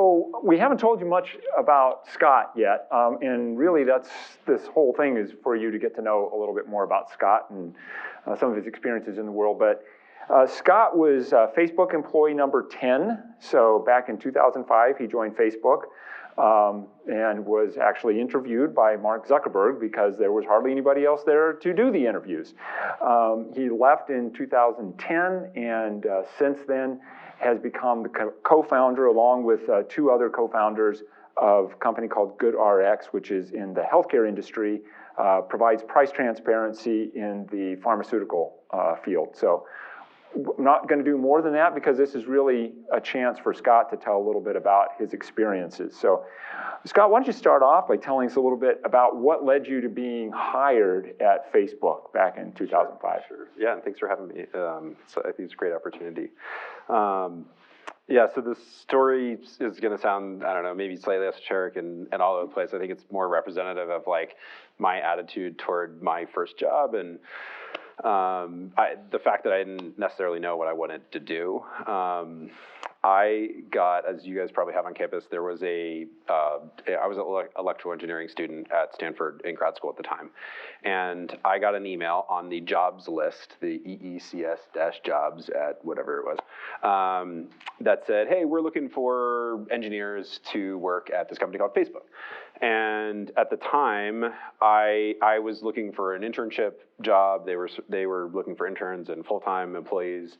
So we haven't told you much about Scott yet, and really this whole thing is for you to get to know a little bit more about Scott and some of his experiences in the world. But Scott was Facebook employee number 10. So back in 2005, he joined Facebook and was actually interviewed by Mark Zuckerberg because there was hardly anybody else there to do the interviews. He left in 2010, and since then has become the co-founder, along with two other co-founders, of a company called GoodRx, which is in the healthcare industry, provides price transparency in the pharmaceutical field. So I'm not going to do more than that because this is really a chance for Scott to tell a little bit about his experiences. So Scott, why don't you start off by telling us a little bit about what led you to being hired at Facebook back in 2005? Sure. Yeah, and thanks for having me. So I think it's a great opportunity. Yeah, so this story is going to sound, I don't know, maybe slightly esoteric and all over the place. I think it's more representative of like my attitude toward my first job and the fact that I didn't necessarily know what I wanted to do. I got, as you guys probably have on campus, I was an electrical engineering student at Stanford in grad school at the time. And I got an email on the jobs list, the EECS-jobs at whatever it was, that said, hey, we're looking for engineers to work at this company called Facebook. And at the time, I was looking for an internship job. They were looking for interns and full-time employees.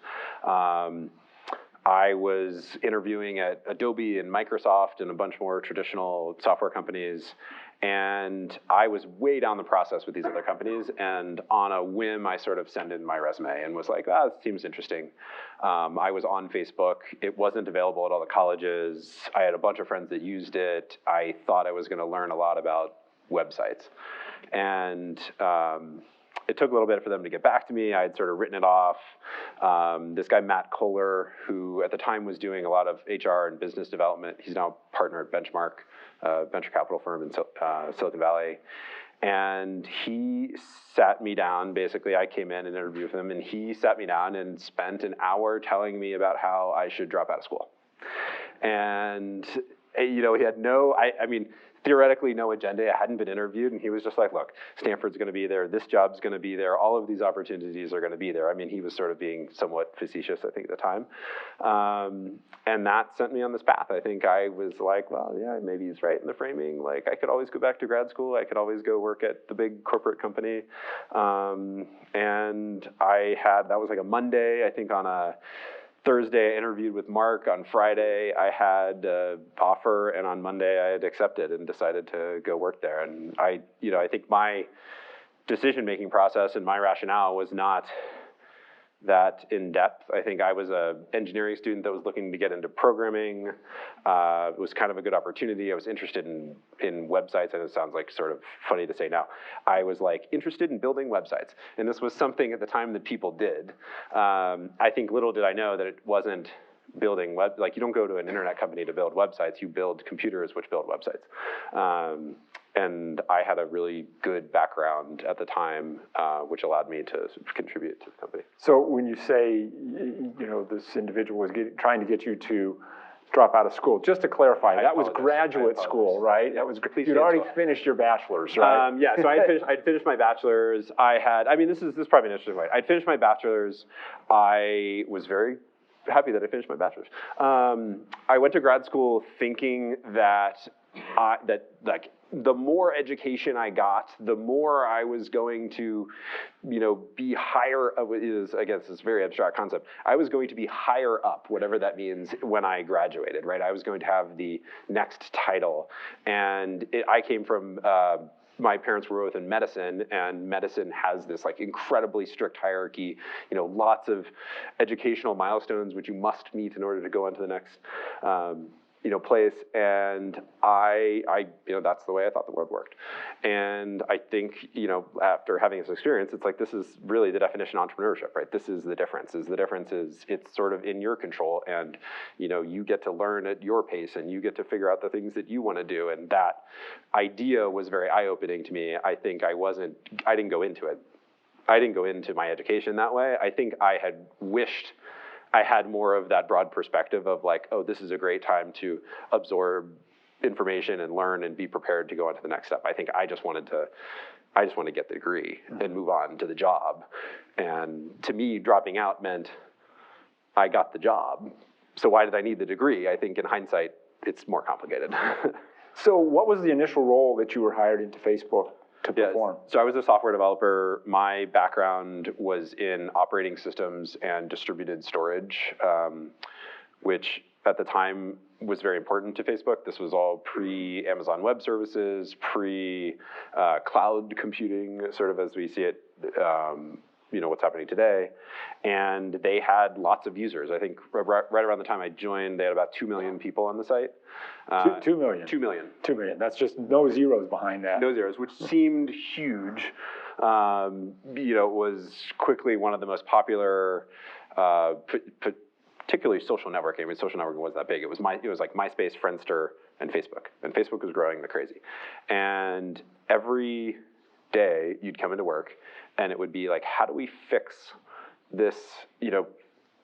I was interviewing at Adobe and Microsoft and a bunch more traditional software companies. And I was way down the process with these other companies. And on a whim, I sort of sent in my resume and was like, this seems interesting. I was on Facebook. It wasn't available at all the colleges. I had a bunch of friends that used it. I thought I was going to learn a lot about websites. And it took a little bit for them to get back to me. I had sort of written it off. This guy, Matt Kohler, who at the time was doing a lot of HR and business development, he's now a partner at Benchmark, a venture capital firm in Silicon Valley. And he sat me down. Basically, I came in and interviewed with him, and he sat me down and spent an hour telling me about how I should drop out of school. And, he had theoretically no agenda. I hadn't been interviewed, and he was just like, look, Stanford's going to be there. This job's going to be there. All of these opportunities are going to be there. He was sort of being somewhat facetious, I think, at the time. And that sent me on this path. I think I was like, well, yeah, maybe he's right in the framing. Like, I could always go back to grad school. I could always go work at the big corporate company. And that was like a Monday, I think on a Thursday, I interviewed with Mark. On Friday, I had an offer, and on Monday, I had accepted and decided to go work there. And I think my decision-making process and my rationale was not that in-depth. I think I was an engineering student that was looking to get into programming. It was kind of a good opportunity. I was interested in websites, and it sounds like sort of funny to say now. I was like interested in building websites, and this was something at the time that people did. I think little did I know that it wasn't building you don't go to an internet company to build websites. You build computers which build websites. And I had a really good background at the time, which allowed me to contribute to the company. So when you say, this individual was trying to get you to drop out of school, just to clarify, that was graduate school, right? That was you'd already finished your bachelor's, right? Yeah. So I'd finished my bachelor's. This is probably an interesting way. I'd finished my bachelor's. I was very happy that I finished my bachelor's. I went to grad school thinking that the more education I got, the more I was going to, be higher. It's a very abstract concept. I was going to be higher up, whatever that means, when I graduated, right? I was going to have the next title. And I came from, my parents were both in medicine, and medicine has this incredibly strict hierarchy, lots of educational milestones which you must meet in order to go on to the next place. And I that's the way I thought the world worked. And I think, after having this experience, it's like, this is really the definition of entrepreneurship, right? This is the difference. The difference is it's sort of in your control, and, you get to learn at your pace, and you get to figure out the things that you want to do. And that idea was very eye-opening to me. I think I didn't go into it. I didn't go into my education that way. I think I had wished I had more of that broad perspective of like, oh, this is a great time to absorb information and learn and be prepared to go on to the next step. I think I just wanted to get the degree and move on to the job. And to me, dropping out meant I got the job. So why did I need the degree? I think in hindsight, it's more complicated. So what was the initial role that you were hired into Facebook to perform? So I was a software developer. My background was in operating systems and distributed storage, which at the time was very important to Facebook. This was all pre-Amazon Web Services, pre-cloud computing, sort of as we see it, what's happening today. And they had lots of users. I think right around the time I joined, they had about 2 million people on the site. 2 million? 2 million. 2 million, that's just no zeros behind that. No zeros, which seemed huge. It was quickly one of the most popular, particularly social networking. I mean, social networking wasn't that big. It was like MySpace, Friendster, and Facebook was growing like crazy. And every day you'd come into work, and it would be like, how do we fix this,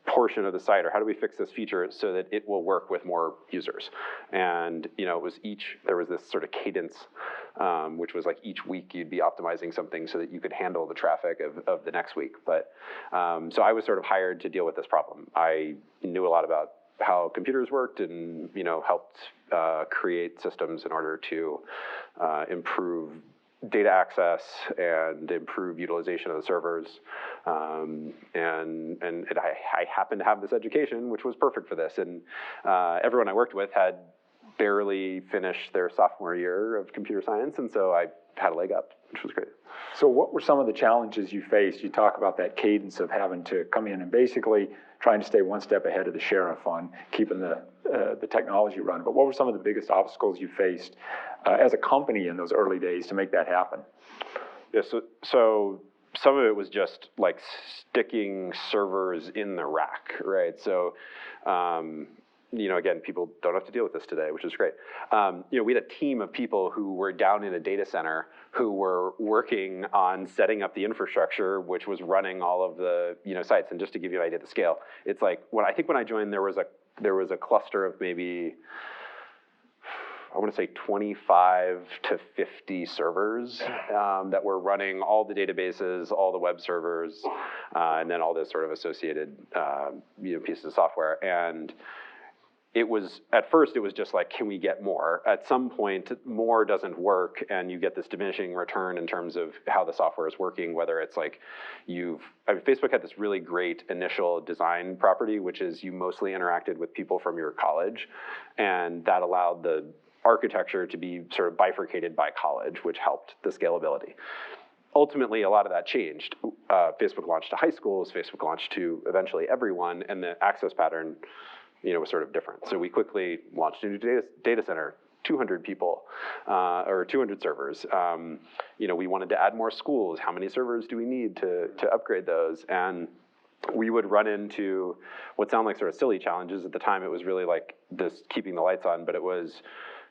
portion of the site, or how do we fix this feature so that it will work with more users? And there was this sort of cadence, which was like each week you'd be optimizing something so that you could handle the traffic of the next week. But so I was sort of hired to deal with this problem. I knew a lot about how computers worked and helped create systems in order to improve data access and improve utilization of the servers. I happened to have this education, which was perfect for this. And everyone I worked with had barely finished their sophomore year of computer science, and so I had a leg up, which was great. So what were some of the challenges you faced? You talk about that cadence of having to come in and basically trying to stay one step ahead of the sheriff on keeping the technology running. But what were some of the biggest obstacles you faced as a company in those early days to make that happen? Yeah, so some of it was just like sticking servers in the rack, right? So, again, people don't have to deal with this today, which is great. We had a team of people who were down in a data center who were working on setting up the infrastructure, which was running all of the sites. And just to give you an idea of the scale, it's like when I joined, there was a cluster of maybe, I want to say 25 to 50 servers that were running all the databases, all the web servers, and then all this sort of associated pieces of software. And at first it was just like, can we get more? At some point, more doesn't work, and you get this diminishing return in terms of how the software is working, whether it's like Facebook had this really great initial design property, which is you mostly interacted with people from your college, and that allowed the architecture to be sort of bifurcated by college, which helped the scalability. Ultimately, a lot of that changed. Facebook launched to high schools, Facebook launched to eventually everyone, and the access pattern was sort of different. So we quickly launched a new data center, 200 people, or 200 servers. We wanted to add more schools. How many servers do we need to upgrade those? And we would run into what sound like sort of silly challenges. At the time, it was really like this keeping the lights on, but it was,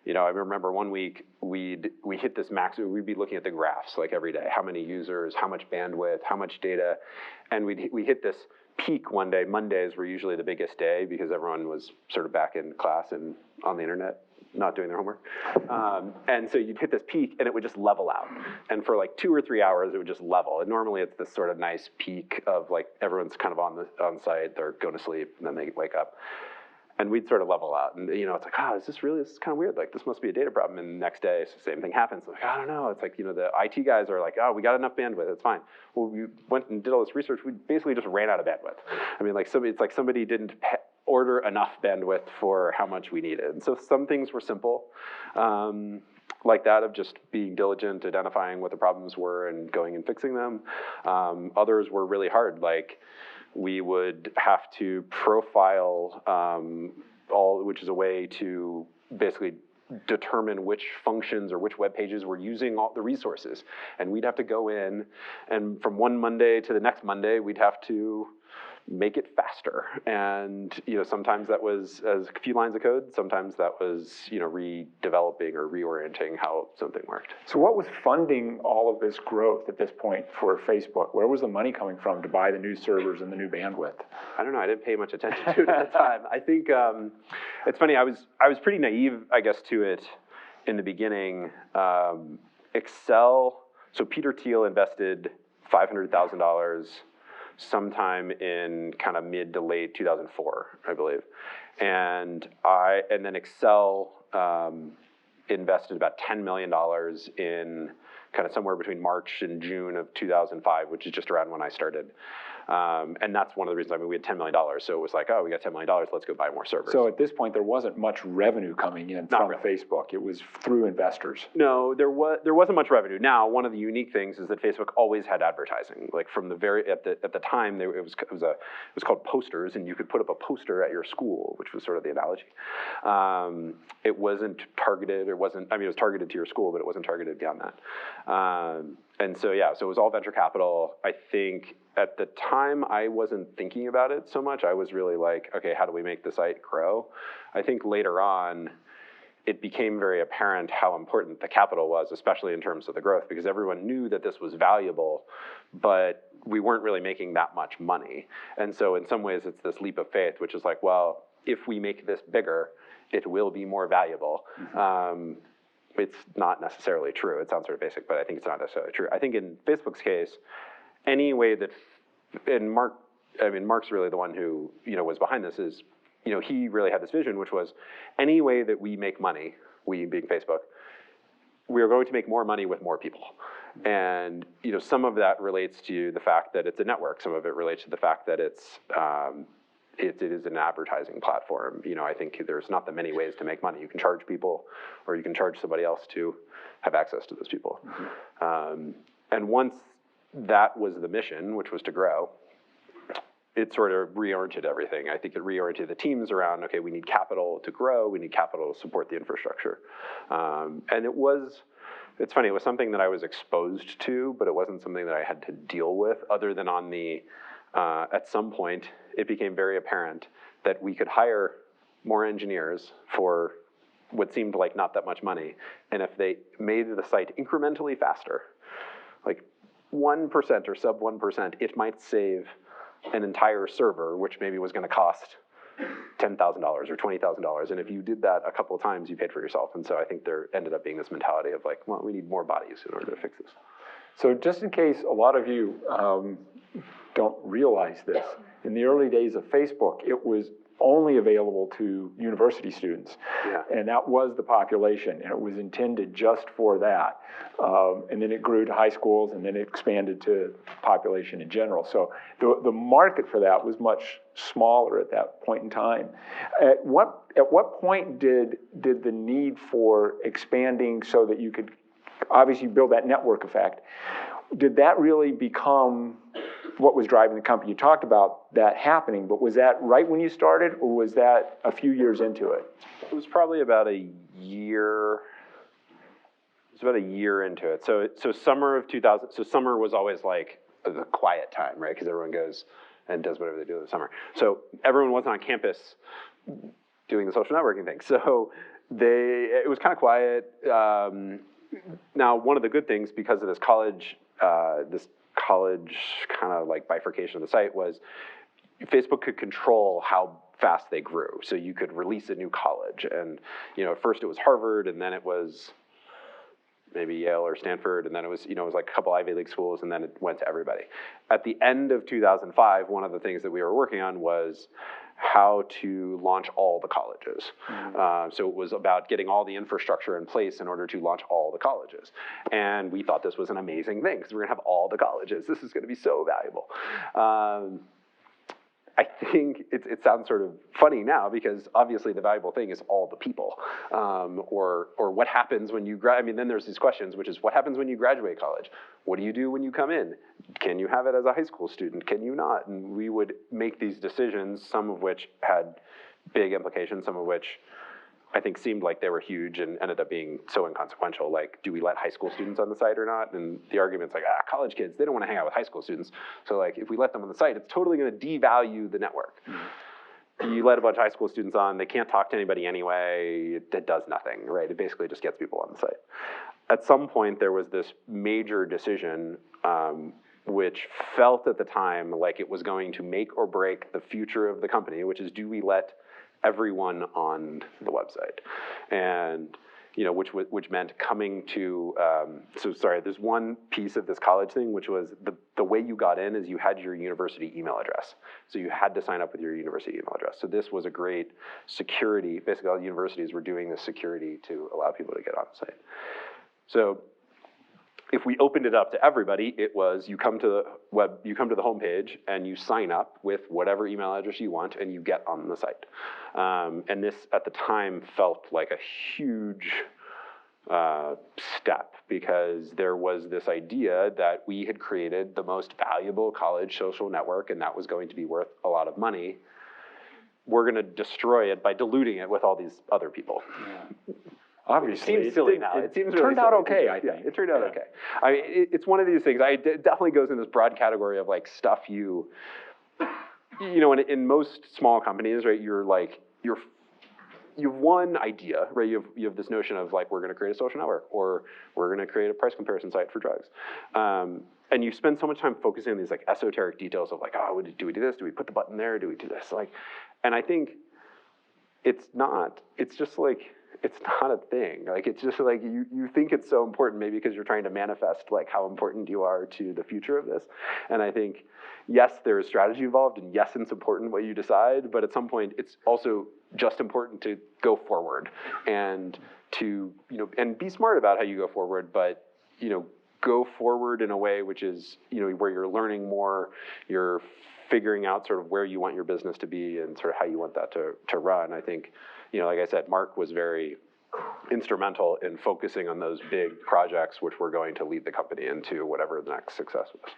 I remember one week we hit this max. We'd be looking at the graphs like every day. How many users, how much bandwidth, how much data, and we hit this peak one day. Mondays were usually the biggest day because everyone was sort of back in class and on the internet, not doing their homework. And so you'd hit this peak and it would just level out. And for like 2 or 3 hours, it would just level. And normally it's this sort of nice peak of like everyone's kind of on site, they're going to sleep, and then they wake up. And we'd sort of level out. And it's like, this is kind of weird. Like, this must be a data problem. And the next day, same thing happens. Like, I don't know. It's like, the IT guys are like, we got enough bandwidth. It's fine. Well, we went and did all this research. We basically just ran out of bandwidth. I mean, it's like somebody didn't order enough bandwidth for how much we needed. And so some things were simple, like that of just being diligent, identifying what the problems were and going and fixing them. Others were really hard, like we would have to profile which is a way to basically determine which functions or which web pages were using all the resources. And we'd have to go in, and from one Monday to the next Monday, we'd have to make it faster. And, sometimes that was a few lines of code. Sometimes that was, redeveloping or reorienting how something worked. So what was funding all of this growth at this point for Facebook? Where was the money coming from to buy the new servers and the new bandwidth? I don't know. I didn't pay much attention to it at the time. I think it's funny. I was pretty naive, I guess, to it in the beginning. Excel. So Peter Thiel invested $500,000 sometime in kind of mid to late 2004, I believe, and then Excel invested about $10 million in kind of somewhere between March and June of 2005, which is just around when I started. And that's one of the reasons, we had $10 million. So it was like, oh, we got $10 million, let's go buy more servers. So at this point, there wasn't much revenue coming in from Facebook. It was through investors. No, there wasn't much revenue. Now, one of the unique things is that Facebook always had advertising. Like from the at the time, it was called posters, and you could put up a poster at your school, which was sort of the analogy. It wasn't targeted. It was targeted to your school, but it wasn't targeted beyond that. And so, so it was all venture capital. I think at the time, I wasn't thinking about it so much. I was really like, okay, how do we make the site grow? I think later on, it became very apparent how important the capital was, especially in terms of the growth, because everyone knew that this was valuable, but we weren't really making that much money. And so in some ways, it's this leap of faith, which is like, well, if we make this bigger, it will be more valuable. Mm-hmm. It's not necessarily true. It sounds sort of basic, but I think it's not necessarily true. I think in Facebook's case, any way that, and Mark's really the one who, was behind this, is, he really had this vision, which was any way that we make money, we being Facebook, we are going to make more money with more people. And, some of that relates to the fact that it's a network. Some of it relates to the fact that it is an advertising platform. I think there's not that many ways to make money. You can charge people, or you can charge somebody else to have access to those people. Mm-hmm. And once that was the mission, which was to grow, it sort of reoriented everything. I think it reoriented the teams around, okay, we need capital to grow, we need capital to support the infrastructure. And it's funny, it was something that I was exposed to, but it wasn't something that I had to deal with, other than on the, at some point, it became very apparent that we could hire more engineers for what seemed like not that much money. And if they made the site incrementally faster, like 1% or sub 1%, it might save an entire server, which maybe was going to cost $10,000 or $20,000. And if you did that a couple of times, you paid for yourself. And so I think there ended up being this mentality of like, well, we need more bodies in order to fix this. So just in case a lot of you don't realize this, in the early days of Facebook, it was only available to university students. Yeah. And that was the population, and it was intended just for that. And then it grew to high schools, and then it expanded to population in general. So the market for that was much smaller at that point in time. At what point did the need for expanding so that you could obviously build that network effect, did that really become what was driving the company? You talked about that happening, but was that right when you started, or was that a few years into it? It was probably about a year. It was about a year into it. So summer of 2000. So summer was always like the quiet time, right? Because everyone goes and does whatever they do in the summer. So everyone wasn't on campus doing the social networking thing. So it was kind of quiet. Now, one of the good things, because of this college kind of like bifurcation of the site, was Facebook could control how fast they grew. So you could release a new college, and at first it was Harvard, and then it was maybe Yale or Stanford, and then it was like a couple Ivy League schools, and then it went to everybody. At the end of 2005, one of the things that we were working on was how to launch all the colleges. Mm-hmm. So it was about getting all the infrastructure in place in order to launch all the colleges. And we thought this was an amazing thing, because we're gonna have all the colleges. This is gonna be so valuable. I think it sounds sort of funny now, because obviously the valuable thing is all the people, or what happens when you then there's these questions, which is what happens when you graduate college? What do you do when you come in? Can you have it as a high school student? Can you not? And we would make these decisions, some of which had big implications, some of which I think seemed like they were huge and ended up being so inconsequential. Like, do we let high school students on the site or not? And the argument's like, college kids, they don't want to hang out with high school students. So like, if we let them on the site, it's totally going to devalue the network. You let a bunch of high school students on, they can't talk to anybody anyway, it does nothing, right? It basically just gets people on the site. At some point, there was this major decision, which felt at the time like it was going to make or break the future of the company, which is, do we let everyone on the website? And which meant coming to, there's one piece of this college thing, which was the way you got in is you had your university email address. So you had to sign up with your university email address. So this was a great security, basically all universities were doing this security to allow people to get on the site. So if we opened it up to everybody, it was, you come to the homepage and you sign up with whatever email address you want and you get on the site. And this at the time felt like a huge step, because there was this idea that we had created the most valuable college social network and that was going to be worth a lot of money. We're gonna destroy it by diluting it with all these other people. Yeah. Obviously, it seems silly now. It seems really turned out okay, I think. Yeah, it turned out okay. I mean, it's one of these things. It definitely goes in this broad category of like stuff you know, in most small companies, right? You've one idea, right? You have this notion of like, we're going to create a social network, or we're going to create a price comparison site for drugs. And you spend so much time focusing on these like esoteric details of like, do we do this? Do we put the button there? Do we do this? Like, and I think it's just like, it's not a thing. Like, it's just like, you think it's so important maybe because you're trying to manifest like how important you are to the future of this. And I think, yes, there is strategy involved, and yes, it's important what you decide, but at some point it's also just important to go forward and to, and be smart about how you go forward, but, go forward in a way which is, where you're learning more, you're figuring out sort of where you want your business to be and sort of how you want that to run. I think, like I said, Mark was very instrumental in focusing on those big projects which were going to lead the company into whatever the next success was.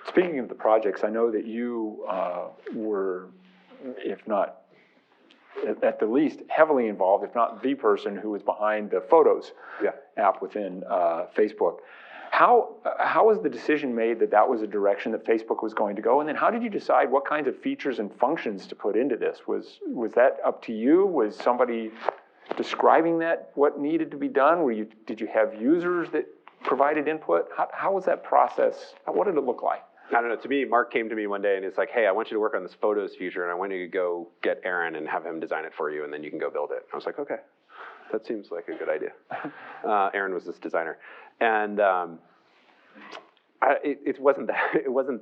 Speaking of the projects, I know that you were, if not at the least, heavily involved, if not the person who was behind the Photos app within Facebook. How was the decision made that was a direction that Facebook was going to go? And then how did you decide what kinds of features and functions to put into this? Was that up to you? Was somebody describing what needed to be done? Did you have users that provided input? How was that process? What did it look like? I don't know. To me, Mark came to me one day and he's like, hey, I want you to work on this Photos feature, and I want you to go get Aaron and have him design it for you, and then you can go build it. I was like, okay, that seems like a good idea. Aaron was this designer. And it wasn't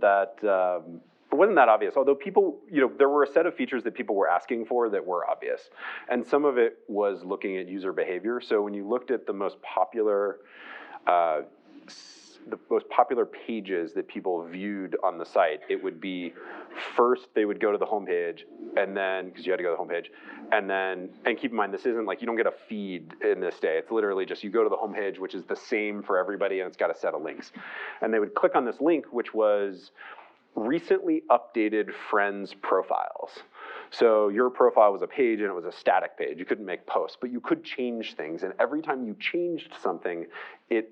that obvious. Although people, there were a set of features that people were asking for that were obvious, and some of it was looking at user behavior. So when you looked at the most popular pages that people viewed on the site, it would be first they would go to the homepage, and then, because you had to go to the homepage, and keep in mind, this isn't like, you don't get a feed in this day. It's literally just you go to the homepage, which is the same for everybody, and it's got a set of links. And they would click on this link, which was recently updated friends' profiles. So your profile was a page and it was a static page. You couldn't make posts, but you could change things. And every time you changed something, it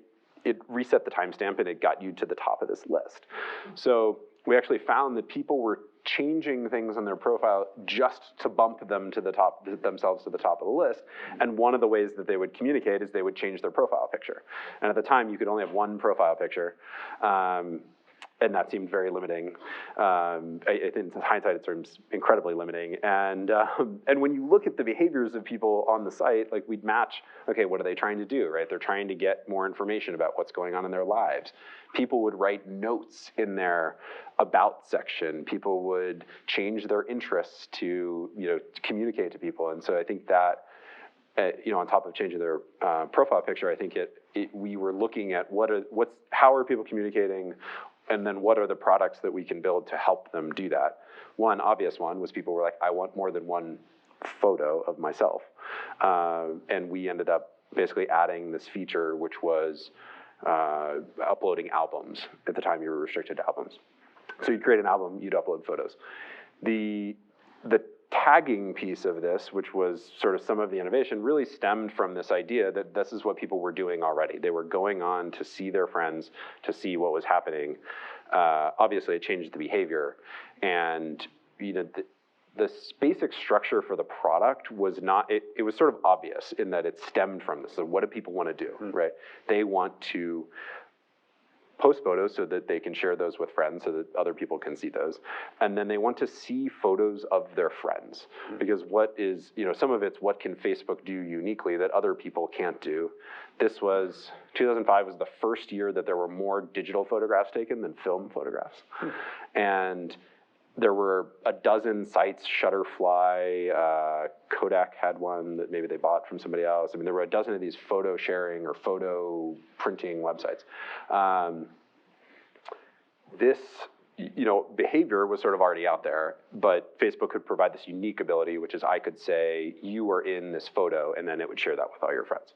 reset the timestamp and it got you to the top of this list. So we actually found that people were changing things on their profile just to bump themselves to the top of the list. And one of the ways that they would communicate is they would change their profile picture. And at the time, you could only have one profile picture. And that seemed very limiting. In hindsight, it seems incredibly limiting. And when you look at the behaviors of people on the site, like we'd match, okay, what are they trying to do, right? They're trying to get more information about what's going on in their lives. People would write notes in their about section. People would change their interests to communicate to people. And so I think that, on top of changing their profile picture, I think we were looking at how are people communicating, and then what are the products that we can build to help them do that. One obvious one was people were like, I want more than one photo of myself. And we ended up basically adding this feature, which was uploading albums. At the time, you were restricted to albums. So you'd create an album, you'd upload photos. The tagging piece of this, which was sort of some of the innovation, really stemmed from this idea that this is what people were doing already. They were going on to see their friends, to see what was happening. Obviously, it changed the behavior, and the basic structure for the product was not, it was sort of obvious in that it stemmed from this. So what do people want to do, right? They want to post photos so that they can share those with friends so that other people can see those. And then they want to see photos of their friends. Because what is, some of it's what can Facebook do uniquely that other people can't do. 2005 was the first year that there were more digital photographs taken than film photographs. And there were a dozen sites, Shutterfly, Kodak had one that maybe they bought from somebody else. I mean, there were a dozen of these photo sharing or photo printing websites. This, behavior was sort of already out there, but Facebook could provide this unique ability, which is I could say, you are in this photo, and then it would share that with all your friends.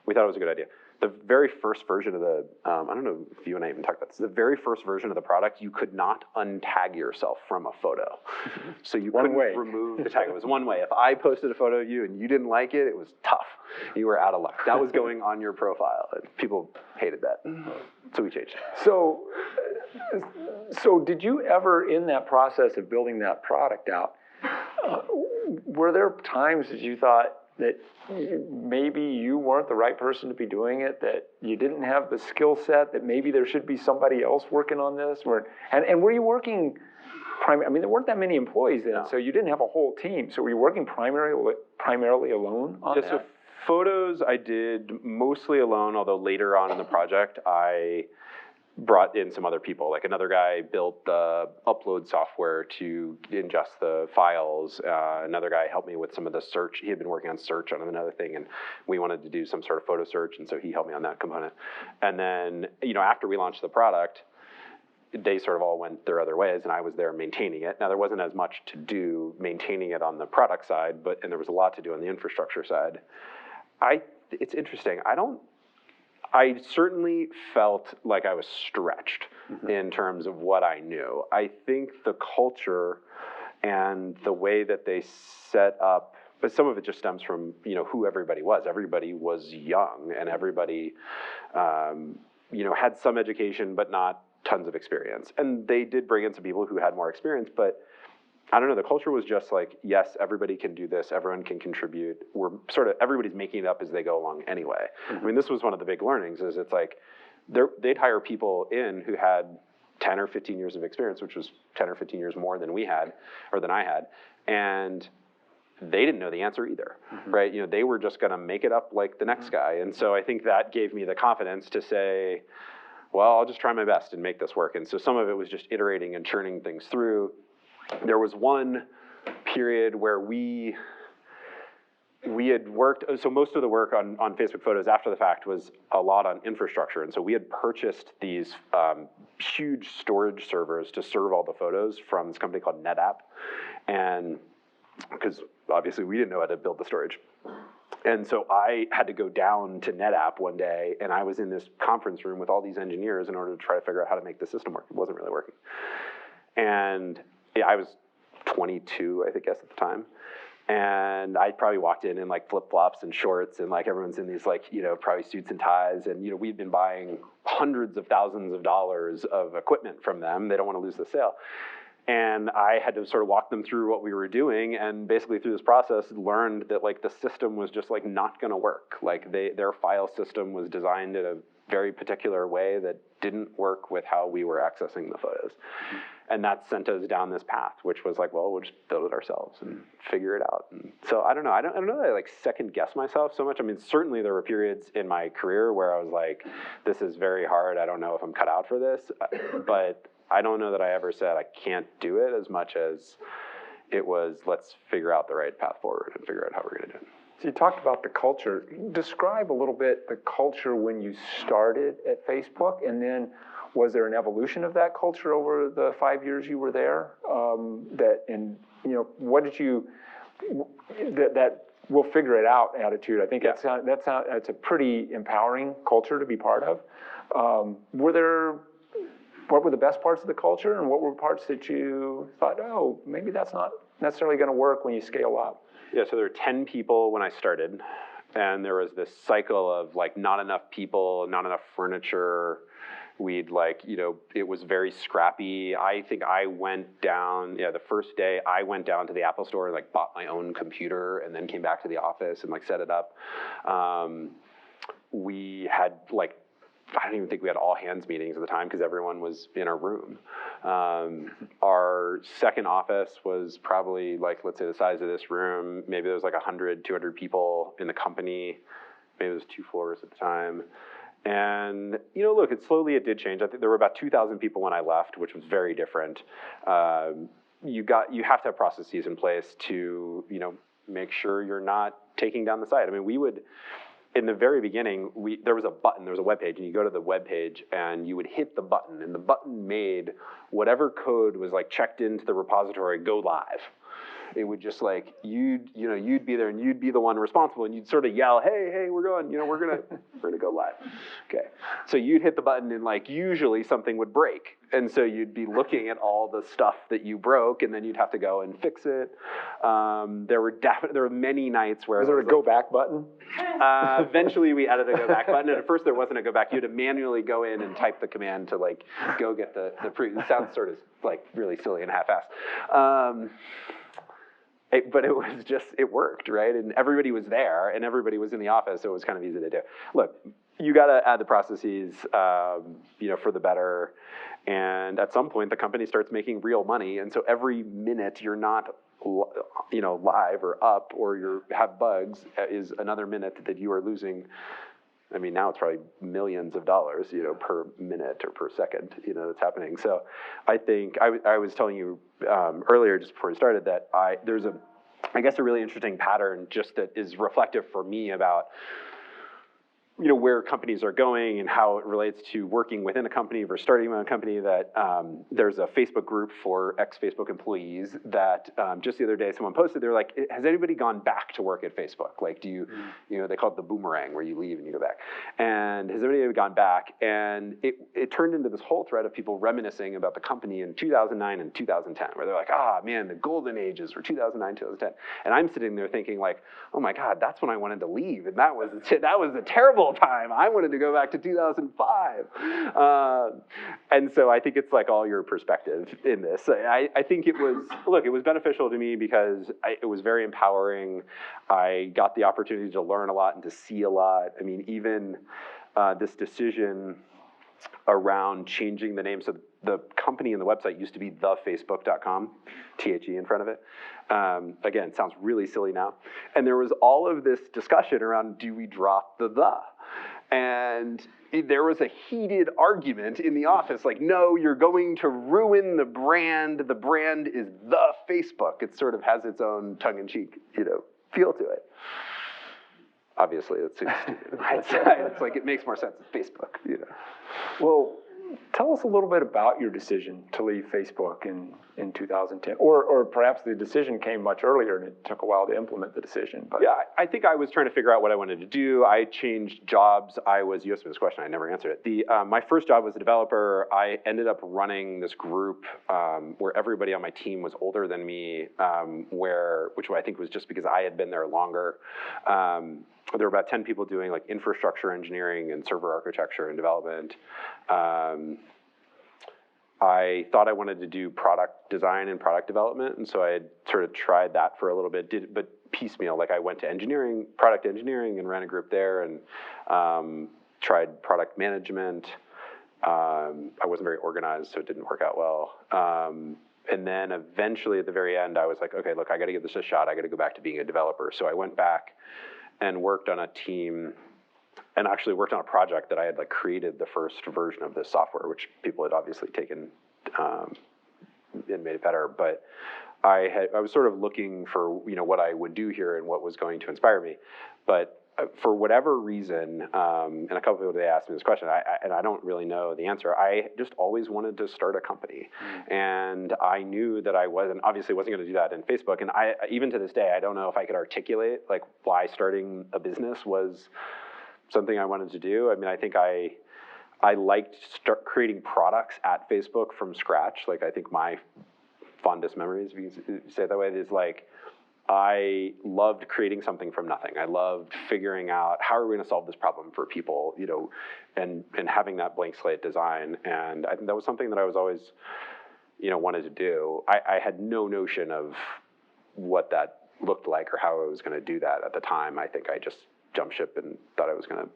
We thought it was a good idea. The very first version of the, I don't know if you and I even talked about this, the very first version of the product, you could not untag yourself from a photo. So you couldn't remove the tag. It was one way. If I posted a photo of you and you didn't like it, it was tough. You were out of luck. That was going on your profile. And people hated that. So we changed it. So did you ever, in that process of building that product out, were there times that you thought that maybe you weren't the right person to be doing it, that you didn't have the skill set, that maybe there should be somebody else working on this? And were you working, there weren't that many employees then, so you didn't have a whole team. So were you working primarily alone on that? So photos I did mostly alone, although later on in the project, I brought in some other people. Like another guy built the upload software to ingest the files. Another guy helped me with some of the search. He had been working on search on another thing, and we wanted to do some sort of photo search, and so he helped me on that component. And then, after we launched the product, they sort of all went their other ways, and I was there maintaining it. Now, there wasn't as much to do maintaining it on the product side, and there was a lot to do on the infrastructure side. It's interesting. I certainly felt like I was stretched in terms of what I knew. I think the culture and the way that they set up, but some of it just stems from, who everybody was. Everybody was young, and everybody, had some education, but not tons of experience. And they did bring in some people who had more experience, but I don't know, the culture was just like, yes, everybody can do this, everyone can contribute. Everybody's making it up as they go along anyway. I mean, this was one of the big learnings, is it's like, they'd hire people in who had 10 or 15 years of experience, which was 10 or 15 years more than we had, or than I had, and they didn't know the answer either, right? They were just gonna make it up like the next guy. And so I think that gave me the confidence to say, well, I'll just try my best and make this work. And so some of it was just iterating and churning things through. There was one period where we had worked, so most of the work on Facebook Photos after the fact was a lot on infrastructure. And so we had purchased these huge storage servers to serve all the photos from this company called NetApp. And because obviously we didn't know how to build the storage. And so I had to go down to NetApp one day, and I was in this conference room with all these engineers in order to try to figure out how to make the system work. It wasn't really working. And I was 22, I guess, at the time. And I probably walked in like flip-flops and shorts, and like everyone's in these like, probably suits and ties. And, we'd been buying hundreds of thousands of dollars of equipment from them. They don't want to lose the sale. And I had to sort of walk them through what we were doing, and basically through this process learned that like the system was just like not gonna work. Like their file system was designed in a very particular way that didn't work with how we were accessing the photos. And that sent us down this path, which was like, well, we'll just build it ourselves and figure it out. And so I don't know that I like second guess myself so much. I mean, certainly there were periods in my career where I was like, this is very hard. I don't know if I'm cut out for this, but I don't know that I ever said I can't do it, as much as it was, let's figure out the right path forward and figure out how we're gonna do it. So you talked about the culture. Describe a little bit the culture when you started at Facebook, and then was there an evolution of that culture over the 5 years you were there? What did you, that we'll figure it out attitude, I think that's a pretty empowering culture to be part of. Were there what were the best parts of the culture, and what were parts that you thought, oh, maybe that's not necessarily going to work when you scale up? Yeah, so there were 10 people when I started, and there was this cycle of like not enough people, not enough furniture. We'd like, it was very scrappy. I think I went down, the first day I went down to the Apple store and like bought my own computer and then came back to the office and like set it up. We had like, I don't even think we had all hands meetings at the time because everyone was in our room. Our second office was probably like, let's say the size of this room. Maybe there was like 100, 200 people in the company. Maybe it was 2 floors at the time. And, look, it did change. I think there were about 2,000 people when I left, which was very different. You have to have processes in place to, make sure you're not taking down the site. I mean, we would, in the very beginning, there was a button, there was a web page, and you go to the web page and you would hit the button, and the button made whatever code was like checked into the repository go live. It would just like, you'd be there and you'd be the one responsible and you'd sort of yell, hey, we're going, we're gonna go live. Okay. So you'd hit the button and like, usually something would break. And so you'd be looking at all the stuff that you broke and then you'd have to go and fix it. There were many nights where— Was there a go back button? Eventually we added a go back button, and at first there wasn't a go back. You had to manually go in and type the command to like, go get the pre. It sounds sort of like really silly and half-assed. But it was just, it worked, right? And everybody was there, and everybody was in the office, so it was kind of easy to do. Look, you got to add the processes, for the better. And at some point, the company starts making real money, and so every minute you're not, live or up, or you have bugs, is another minute that you are losing. I mean, now it's probably millions of dollars, per minute or per second, that's happening. So I think I was telling you earlier, just before we started, that there's I guess a really interesting pattern just that is reflective for me about, where companies are going and how it relates to working within a company versus starting a company, that there's a Facebook group for ex-Facebook employees that just the other day someone posted, they're like, has anybody gone back to work at Facebook? Like, do you, they call it the boomerang, where you leave and you go back. And has anybody gone back? And it turned into this whole thread of people reminiscing about the company in 2009 and 2010, where they're like, man, the golden ages were 2009, 2010. And I'm sitting there thinking like, oh my God, that's when I wanted to leave. And that was a terrible time. I wanted to go back to 2005. And so I think it's like all your perspective in this. I think it was beneficial to me because it was very empowering. I got the opportunity to learn a lot and to see a lot. I mean, even this decision around changing the name. So the company and the website used to be thefacebook.com, THE in front of it. Again, it sounds really silly now. And there was all of this discussion around, do we drop the? And there was a heated argument in the office, like, no, you're going to ruin the brand. The brand is the Facebook. It sort of has its own tongue-in-cheek, feel to it. Obviously, it's stupid, right? It's like, it makes more sense as Facebook, Well, tell us a little bit about your decision to leave Facebook in 2010, or perhaps the decision came much earlier and it took a while to implement the decision. But yeah, I think I was trying to figure out what I wanted to do. I changed jobs. You asked me this question, I never answered it. My first job was a developer. I ended up running this group where everybody on my team was older than me, which I think was just because I had been there longer. There were about 10 people doing like infrastructure engineering and server architecture and development. I thought I wanted to do product design and product development, and so I had sort of tried that for a little bit, but piecemeal. Like I went to product engineering, and ran a group there, and tried product management. I wasn't very organized, so it didn't work out well. And then eventually at the very end, I was like, okay, look, I got to give this a shot. I got to go back to being a developer. So I went back and worked on a team, and actually worked on a project that I had like created the first version of this software, which people had obviously taken and made it better. But I was sort of looking for what I would do here and what was going to inspire me. But for whatever reason, and a couple of people today asked me this question, and I don't really know the answer. I just always wanted to start a company, and I knew that I obviously wasn't going to do that in Facebook. And even to this day, I don't know if I could articulate like why starting a business was something I wanted to do. I mean, I think I liked creating products at Facebook from scratch. Like, I think my fondest memories, if you can say it that way, is like, I loved creating something from nothing. I loved figuring out how are we going to solve this problem for people, you know, and having that blank slate design. And I think that was something that I was always, you know, wanted to do. I had no notion of what that looked like or how I was going to do that at the time. I think I just jumped ship and thought I was going to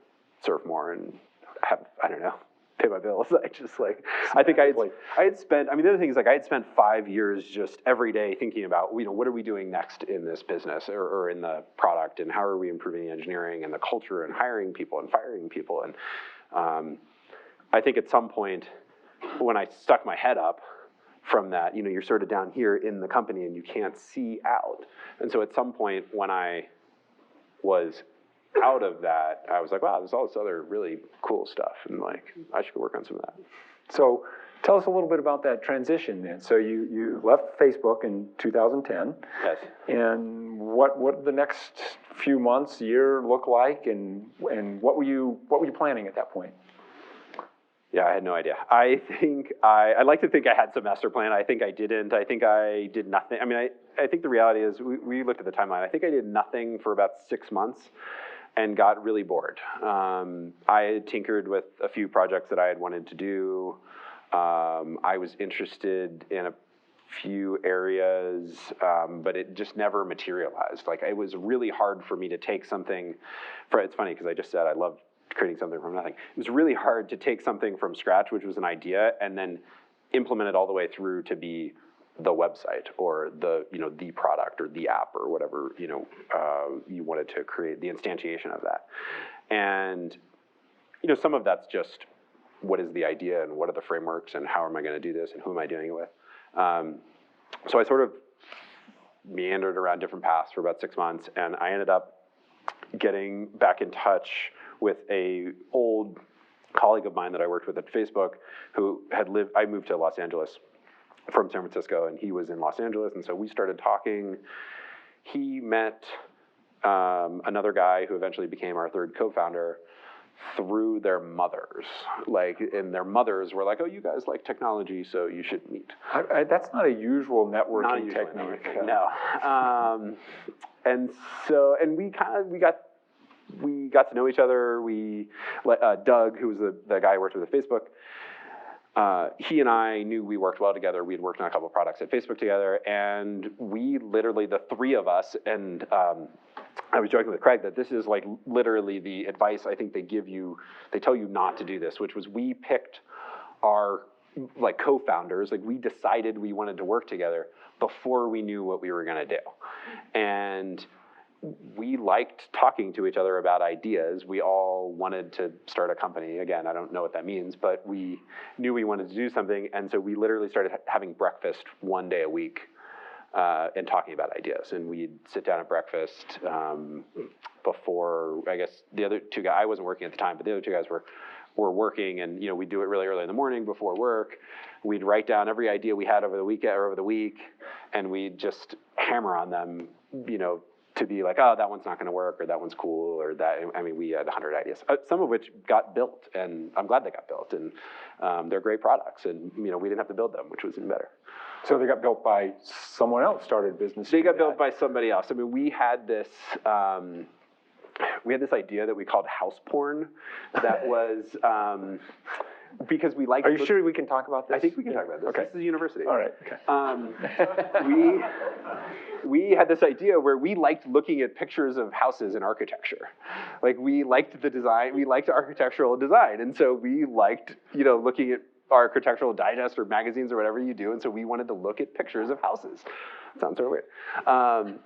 surf more and have, I don't know, pay my bills. I just like, I think I had spent, I mean, the other thing is like, I had spent 5 years just every day thinking about, you know, what are we doing next in this business or in the product, and how are we improving the engineering and the culture and hiring people and firing people. And I think at some point when I stuck my head up from that, you know, you're sort of down here in the company and you can't see out. And so at some point when I was out of that, I was like, wow, there's all this other really cool stuff, and like, I should go work on some of that. So tell us a little bit about that transition then. So you left Facebook in 2010. Yes. And what the next few months, year look like, and what were you planning at that point? Yeah, I had no idea. I think I like to think I had some master plan. I think I didn't. I think I did nothing. I mean, I think the reality is we looked at the timeline. I think I did nothing for about 6 months and got really bored. I had tinkered with a few projects that I had wanted to do. I was interested in a few areas, but it just never materialized. Like, it was really hard for me to take something. It's funny because I just said I loved creating something from nothing. It was really hard to take something from scratch, which was an idea, and then implement it all the way through to be the website or the, you know, the product or the app or whatever, you know, you wanted to create, the instantiation of that. And, you know, some of that's just what is the idea and what are the frameworks and how am I going to do this and who am I doing it with? So I sort of meandered around different paths for about 6 months, and I ended up getting back in touch with a old colleague of mine that I worked with at Facebook who had I moved to Los Angeles from San Francisco, and he was in Los Angeles, and so we started talking. He met another guy who eventually became our third co-founder through their mothers. Like, and their mothers were like, oh, you guys like technology, so you should meet. That's not a usual networking technique. No. And so, and we got to know each other. Doug, who was the guy I worked with at Facebook, he and I knew we worked well together. We had worked on a couple of products at Facebook together, and we literally, the three of us, and I was joking with Craig that this is like literally the advice I think they tell you not to do this, which was we picked our like co-founders, like we decided we wanted to work together before we knew what we were gonna do. And we liked talking to each other about ideas. We all wanted to start a company. Again, I don't know what that means, but we knew we wanted to do something. And so we literally started having breakfast one day a week and talking about ideas. And we'd sit down at breakfast before, I guess, the other two guys, I wasn't working at the time, but the other two guys were working, and, you know, we'd do it really early in the morning before work. We'd write down every idea we had over the weekend or over the week, and we'd just hammer on them, you know, to be like, oh, that one's not going to work, or that one's cool, or that. I mean, we had 100 ideas, some of which got built, and I'm glad they got built, and they're great products, and, you know, we didn't have to build them, which was even better. So they got built by someone else, started business. They got built by somebody else. I mean, we had this idea that we called house porn, that was because we liked. Are you sure we can talk about this? I think we can talk about this. Okay. This is a university. All right. Okay. We had this idea where we liked looking at pictures of houses in architecture. Like, we liked the design, we liked architectural design, and so we liked, you know, looking at architectural digest or magazines or whatever you do, and so we wanted to look at pictures of houses. Sounds sort of weird.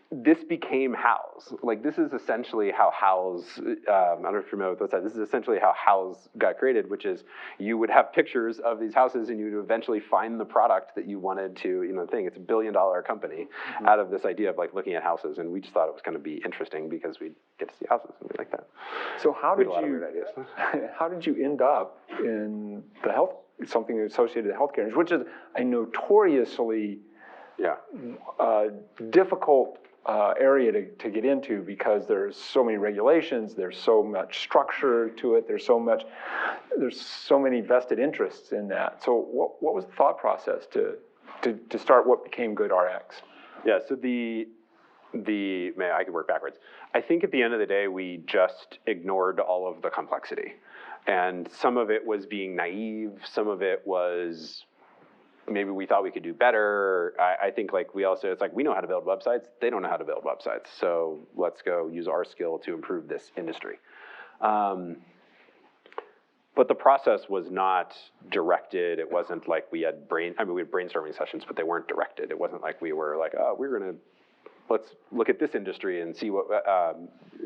This became House. Like, this is essentially how House, I don't know if you're familiar with what's that. This is essentially how House got created, which is you would have pictures of these houses and you would eventually find the product that you wanted to, you know, thing. It's $1 billion company out of this idea of like looking at houses, and we just thought it was going to be interesting because we'd get to see houses and we like that. So how did you end up in the something associated with healthcare, which is a notoriously difficult area to get into because there's so many regulations, there's so much structure to it, there's so many vested interests in that. So what was the thought process to start what became GoodRx? Yeah, so I could work backwards. I think at the end of the day, we just ignored all of the complexity. And some of it was being naive, some of it was maybe we thought we could do better. I think like it's like we know how to build websites, they don't know how to build websites. So let's go use our skill to improve this industry. But the process was not directed. It wasn't like we had we had brainstorming sessions, but they weren't directed. It wasn't like we were like, oh, let's look at this industry and see what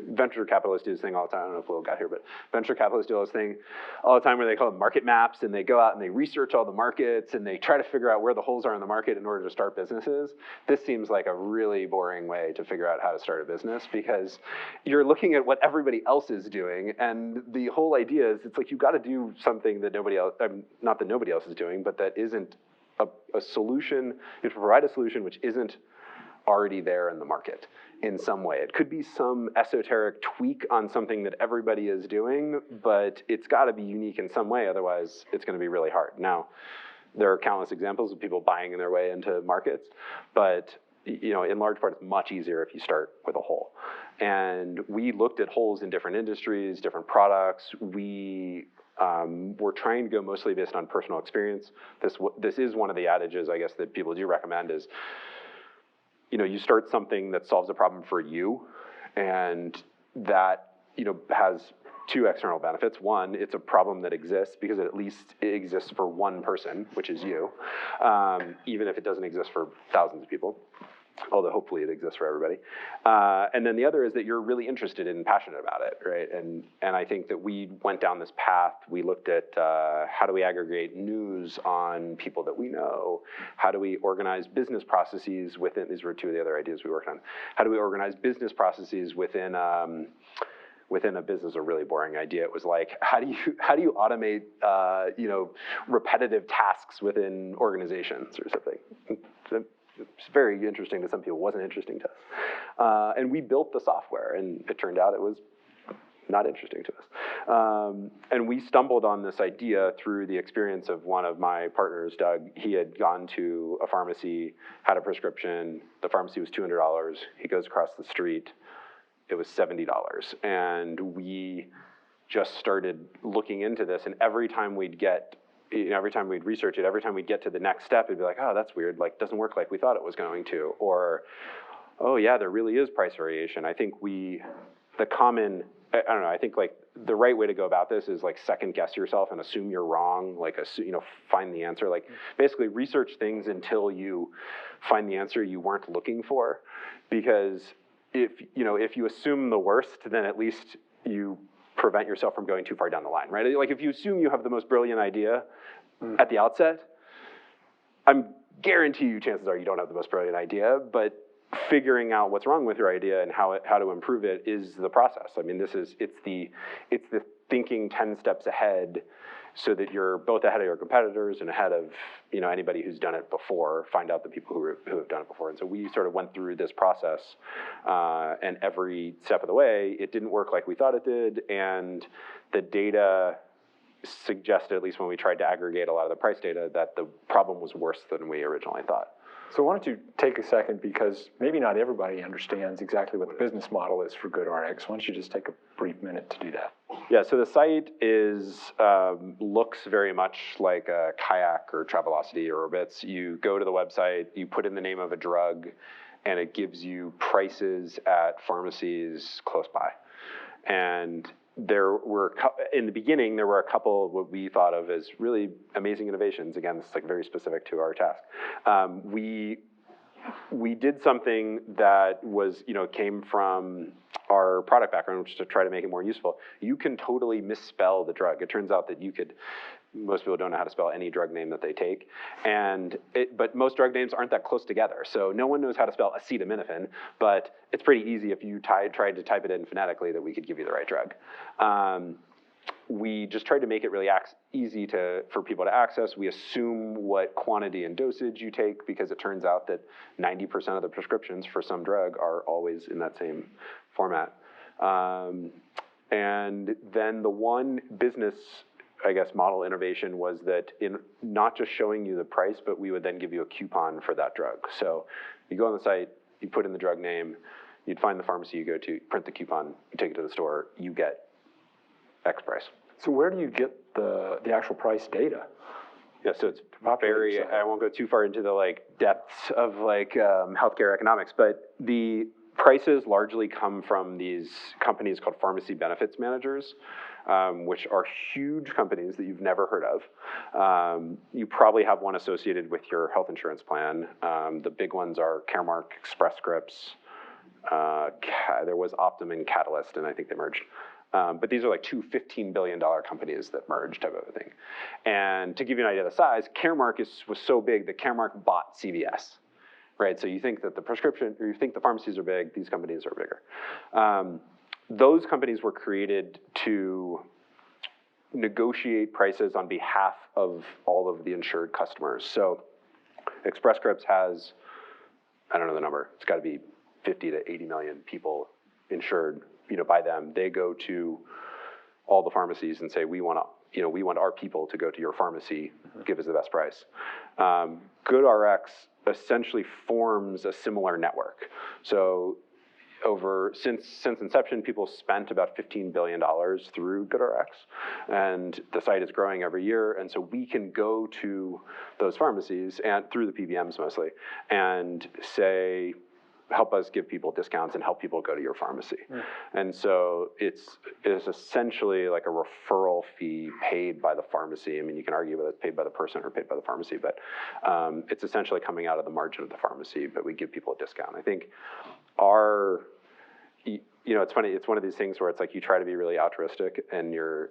venture capitalists do this thing all the time. I don't know if Will got here, but venture capitalists do this thing all the time where they call it market maps, and they go out and they research all the markets and they try to figure out where the holes are in the market in order to start businesses. This seems like a really boring way to figure out how to start a business, because you're looking at what everybody else is doing, and the whole idea is it's like you've got to do something that nobody else, not that nobody else is doing, but that isn't a solution. You have to provide a solution which isn't already there in the market in some way. It could be some esoteric tweak on something that everybody is doing, but it's got to be unique in some way, otherwise it's going to be really hard. Now, there are countless examples of people buying their way into markets, but in large part it's much easier if you start with a hole. And we looked at holes in different industries, different products. We were trying to go mostly based on personal experience. This is one of the adages, I guess, that people do recommend is, you start something that solves a problem for you, and that, has two external benefits. One, it's a problem that exists because at least it exists for one person, which is you, even if it doesn't exist for thousands of people, although hopefully it exists for everybody. And then the other is that you're really interested and passionate about it, right? And I think that we went down this path. We looked at how do we aggregate news on people that we know? How do we organize business processes within, these were two of the other ideas we worked on. How do we organize business processes within a business? A really boring idea. It was like, how do you automate repetitive tasks within organizations or something? It's very interesting to some people, wasn't interesting to us. And we built the software, and it turned out it was not interesting to us. And we stumbled on this idea through the experience of one of my partners, Doug. He had gone to a pharmacy, had a prescription. The pharmacy was $200. He goes across the street. It was $70. And we just started looking into this, and every time we'd research it, every time we'd get to the next step, it'd be like, oh, that's weird, like, doesn't work like we thought it was going to. Or, oh yeah, there really is price variation. I think I think like the right way to go about this is like second guess yourself and assume you're wrong, like, find the answer. Like, basically research things until you find the answer you weren't looking for. Because if you assume the worst, then at least you prevent yourself from going too far down the line, right? Like, if you assume you have the most brilliant idea at the outset, I'm guarantee you chances are you don't have the most brilliant idea, but figuring out what's wrong with your idea and how to improve it is the process. I mean, it's the thinking 10 steps ahead, so that you're both ahead of your competitors and ahead of anybody who's done it before. Find out the people who have done it before. And so we sort of went through this process, and every step of the way, it didn't work like we thought it did, and the data suggested, at least when we tried to aggregate a lot of the price data, that the problem was worse than we originally thought. So why don't you take a second, because maybe not everybody understands exactly what the business model is for GoodRx. Why don't you just take a brief minute to do that? Yeah, so the site looks very much like a Kayak or Travelocity or Orbitz. You go to the website, you put in the name of a drug, and it gives you prices at pharmacies close by. And in the beginning, there were a couple of what we thought of as really amazing innovations. Again, this is like very specific to our task. We did something that was, came from our product background, which is to try to make it more useful. You can totally misspell the drug. It turns out that most people don't know how to spell any drug name that they take. But most drug names aren't that close together. So no one knows how to spell acetaminophen, but it's pretty easy if you tried to type it in phonetically that we could give you the right drug. we just tried to make it really easy for people to access. We assume what quantity and dosage you take, because it turns out that 90% of the prescriptions for some drug are always in that same format. And then the one business, I guess, model innovation was that in not just showing you the price, but we would then give you a coupon for that drug. So you go on the site, you put in the drug name, you'd find the pharmacy you go to, print the coupon, you take it to the store, you get X price. So where do you get the actual price data? Yeah, so it's very, I won't go too far into the like depths of like healthcare economics, but the prices largely come from these companies called pharmacy benefits managers, which are huge companies that you've never heard of. You probably have one associated with your health insurance plan. The big ones are Caremark, Express Scripts, there was Optum and Catalyst, and I think they merged. But these are like two $15 billion companies that merged type of a thing. And to give you an idea of the size, Caremark was so big that Caremark bought CVS, right? So you think that the prescription, or you think the pharmacies are big, these companies are bigger. Those companies were created to negotiate prices on behalf of all of the insured customers. So Express Scripts has, I don't know the number, it's got to be 50 to 80 million people insured, by them. They go to all the pharmacies and say, we want our people to go to your pharmacy, give us the best price. GoodRx essentially forms a similar network. So since inception, people spent about $15 billion through GoodRx, and the site is growing every year. And so we can go to those pharmacies, and through the PBMs mostly, and say, help us give people discounts and help people go to your pharmacy. And so it's essentially like a referral fee paid by the pharmacy. I mean, you can argue whether it's paid by the person or paid by the pharmacy, but it's essentially coming out of the margin of the pharmacy, but we give people a discount. I think it's funny, it's one of these things where it's like you try to be really altruistic in your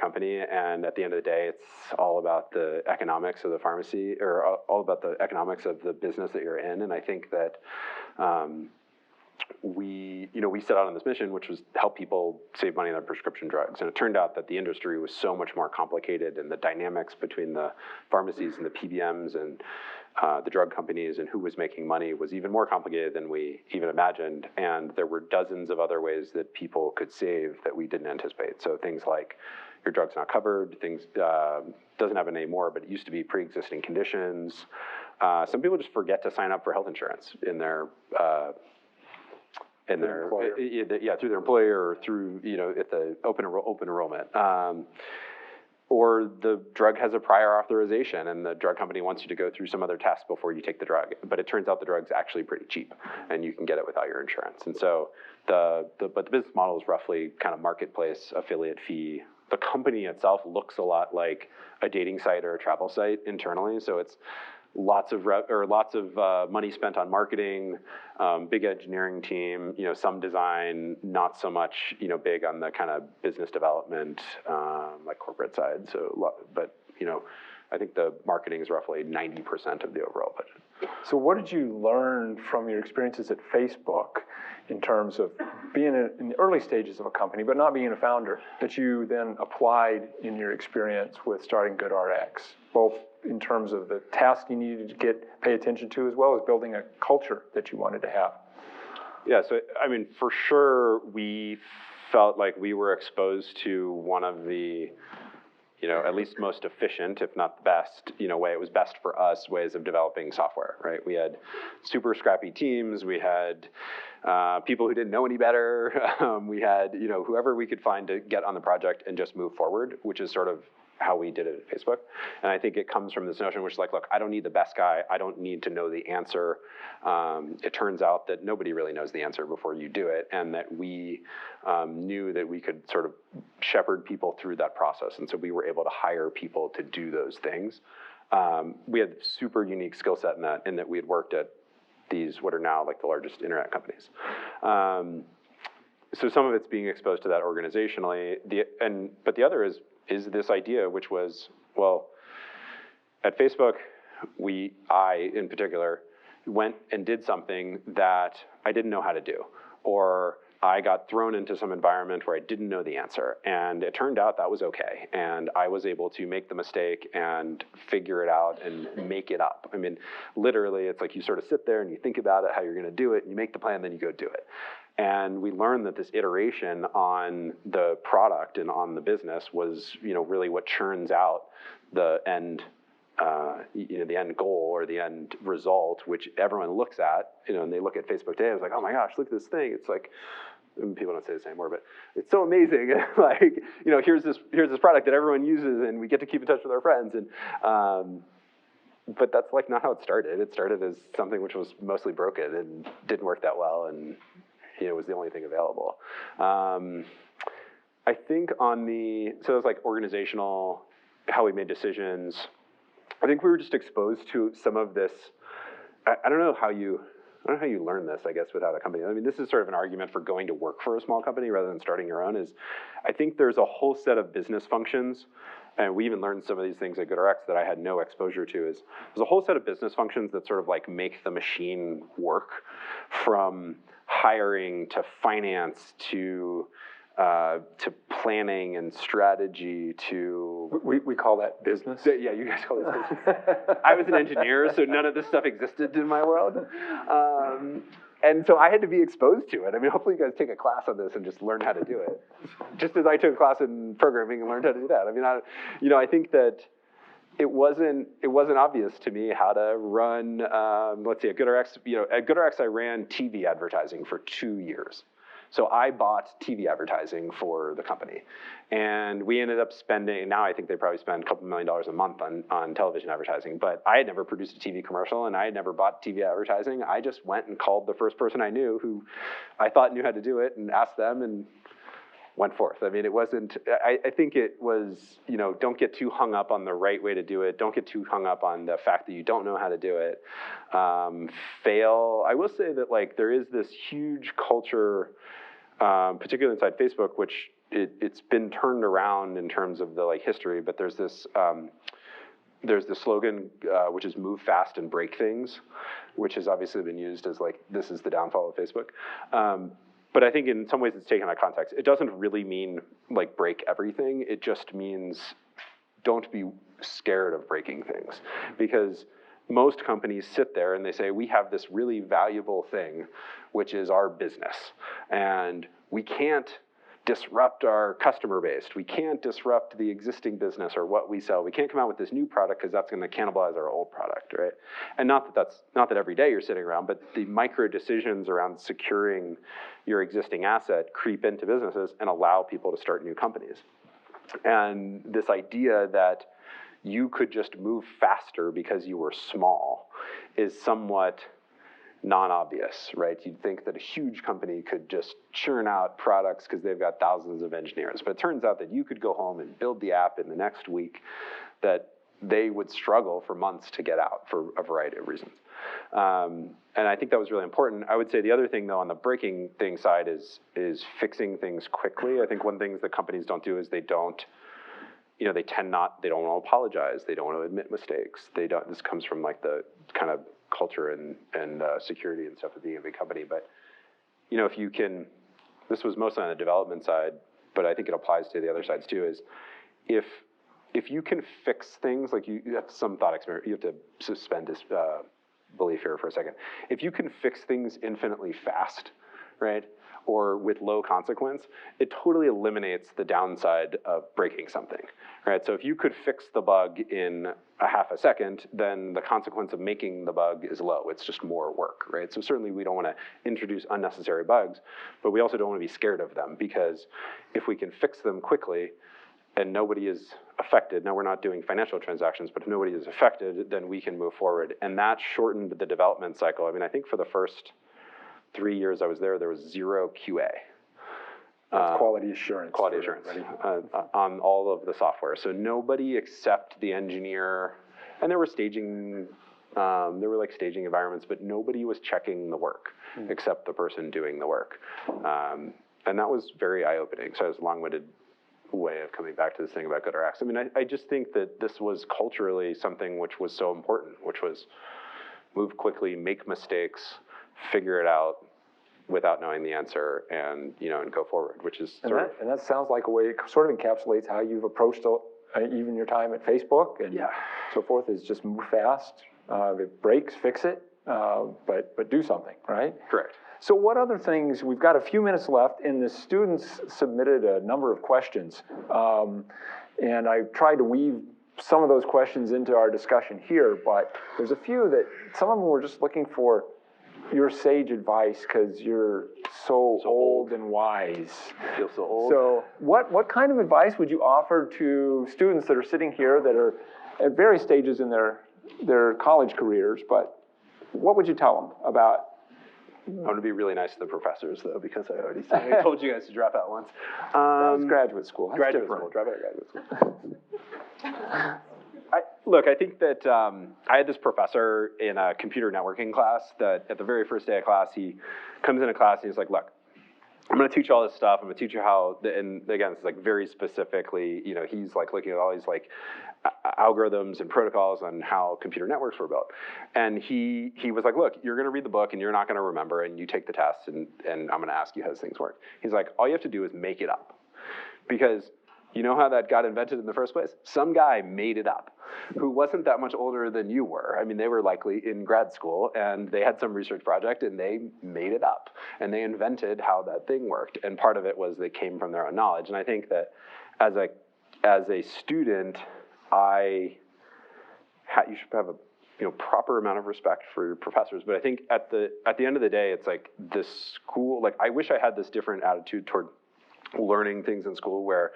company, and at the end of the day, it's all about the economics of the pharmacy, or all about the economics of the business that you're in. And I think that we set out on this mission, which was to help people save money on their prescription drugs. And it turned out that the industry was so much more complicated, and the dynamics between the pharmacies and the PBMs and the drug companies and who was making money was even more complicated than we even imagined. And there were dozens of other ways that people could save that we didn't anticipate. So things like your drug's not covered, doesn't have a name more, but it used to be pre-existing conditions. Some people just forget to sign up for health insurance in their employer. Through their employer, or through, at the open enrollment. Or the drug has a prior authorization, and the drug company wants you to go through some other tests before you take the drug. But it turns out the drug's actually pretty cheap, and you can get it without your insurance. And so but the business model is roughly kind of marketplace affiliate fee. The company itself looks a lot like a dating site or a travel site internally. So it's lots of money spent on marketing, big engineering team, some design, not so much, big on the kind of business development, like corporate side. So, but I think the marketing is roughly 90% of the overall budget. So what did you learn from your experiences at Facebook in terms of being in the early stages of a company, but not being a founder, that you then applied in your experience with starting GoodRx, both in terms of the task you needed to pay attention to, as well as building a culture that you wanted to have? Yeah, so I mean, for sure, we felt like we were exposed to one of the, at least most efficient, if not the best, way it was best for us, ways of developing software, right? We had super scrappy teams. We had people who didn't know any better. We had, whoever we could find to get on the project and just move forward, which is sort of how we did it at Facebook. And I think it comes from this notion, which is like, look, I don't need the best guy. I don't need to know the answer. It turns out that nobody really knows the answer before you do it, and that we knew that we could sort of shepherd people through that process. And so we were able to hire people to do those things. We had super unique skill set in that we had worked at these, what are now like the largest internet companies. So some of it's being exposed to that organizationally, but the other is this idea, which was, well, at Facebook, I in particular, went and did something that I didn't know how to do, or I got thrown into some environment where I didn't know the answer, and it turned out that was okay. And I was able to make the mistake and figure it out and make it up. I mean, literally, it's like you sort of sit there and you think about it, how you're going to do it, and you make the plan, then you go do it. And we learned that this iteration on the product and on the business was, really what churns out the end. The end goal or the end result, which everyone looks at, and they look at Facebook Day, I was like, oh my gosh, look at this thing. It's like, people don't say this anymore, but it's so amazing. Like, here's this product that everyone uses, and we get to keep in touch with our friends. And but that's like not how it started. It started as something which was mostly broken and didn't work that well, and it was the only thing available. I think so it was like organizational, how we made decisions. I think we were just exposed to some of this. I don't know how you learn this, I guess, without a company. I mean, this is sort of an argument for going to work for a small company rather than starting your own. I think there's a whole set of business functions, and we even learned some of these things at GoodRx that I had no exposure to. There's a whole set of business functions that sort of like make the machine work, from hiring to finance to planning and strategy to... We call that business? Yeah, you guys call it business. I was an engineer, so none of this stuff existed in my world. And so I had to be exposed to it. I mean, hopefully you guys take a class on this and just learn how to do it. Just as I took a class in programming and learned how to do that. I mean, I think that it wasn't obvious to me how to run, let's see, at GoodRx, at GoodRx I ran TV advertising for 2 years. So I bought TV advertising for the company, and we ended up spending, now I think they probably spend a couple $1 million a month on television advertising, but I had never produced a TV commercial, and I had never bought TV advertising. I just went and called the first person I knew who I thought knew how to do it and asked them and went forth. I mean, it wasn't, I think it was, don't get too hung up on the right way to do it. Don't get too hung up on the fact that you don't know how to do it. Fail. I will say that like there is this huge culture, particularly inside Facebook, which it's been turned around in terms of the like history, but there's this slogan, which is move fast and break things, which has obviously been used as like, this is the downfall of Facebook. But I think in some ways it's taken out of context. It doesn't really mean like break everything. It just means don't be scared of breaking things, because most companies sit there and they say, we have this really valuable thing, which is our business, and we can't disrupt our customer base. We can't disrupt the existing business or what we sell. We can't come out with this new product because that's going to cannibalize our old product, right? And not that every day you're sitting around, but the micro decisions around securing your existing asset creep into businesses and allow people to start new companies. And this idea that you could just move faster because you were small is somewhat non-obvious, right? You'd think that a huge company could just churn out products because they've got thousands of engineers. But it turns out that you could go home and build the app in the next week that they would struggle for months to get out for a variety of reasons. And I think that was really important. I would say the other thing, though, on the breaking thing side is fixing things quickly. I think one thing that companies don't do is they don't want to apologize. They don't want to admit mistakes. This comes from like the kind of culture and security and stuff of being a big company. But, if you can, this was mostly on the development side, but I think it applies to the other sides too, is if you can fix things, like you have some thought experiment, you have to suspend this belief here for a second. If you can fix things infinitely fast, right, or with low consequence, it totally eliminates the downside of breaking something, right? So if you could fix the bug in a half a second, then the consequence of making the bug is low. It's just more work, right? So certainly we don't want to introduce unnecessary bugs, but we also don't want to be scared of them, because if we can fix them quickly and nobody is affected, now we're not doing financial transactions, but if nobody is affected, then we can move forward. And that shortened the development cycle. I mean, I think for the first 3 years I was there was zero QA. That's quality assurance. Quality assurance on all of the software. So nobody except the engineer, and there were staging environments, but nobody was checking the work except the person doing the work. And that was very eye-opening. So it was a long-winded way of coming back to this thing about GoodRx. I mean, I just think that this was culturally something which was so important, which was move quickly, make mistakes, figure it out, without knowing the answer, and and go forward, which is and that sounds like a way, it sort of encapsulates how you've approached even your time at Facebook and so forth, is just move fast. If it breaks, fix it, but do something, right? Correct. So what other things, we've got a few minutes left, and the students submitted a number of questions. And I tried to weave some of those questions into our discussion here, but there's a few that, some of them were just looking for your sage advice, because you're so old and wise. I feel so old. So what kind of advice would you offer to students that are sitting here that are at various stages in their college careers, but what would you tell them about? I'm going to be really nice to the professors, though, because I already said, I told you guys to drop out once. That was graduate school. Drop out of graduate school. I think that I had this professor in a computer networking class that at the very first day of class, he comes into class and he's like, look, I'm going to teach you all this stuff. I'm going to teach you how, and again, it's like very specifically, he's like looking at all these like algorithms and protocols on how computer networks were built. And he was like, look, you're going to read the book and you're not going to remember, and you take the test, and I'm going to ask you how these things work. He's like, all you have to do is make it up. Because you know how that got invented in the first place? Some guy made it up who wasn't that much older than you were. I mean, they were likely in grad school and they had some research project and they made it up and they invented how that thing worked. And part of it was they came from their own knowledge. And I think that as a student, you should have a proper amount of respect for your professors. But I think at the end of the day, it's like this school, like I wish I had this different attitude toward learning things in school, where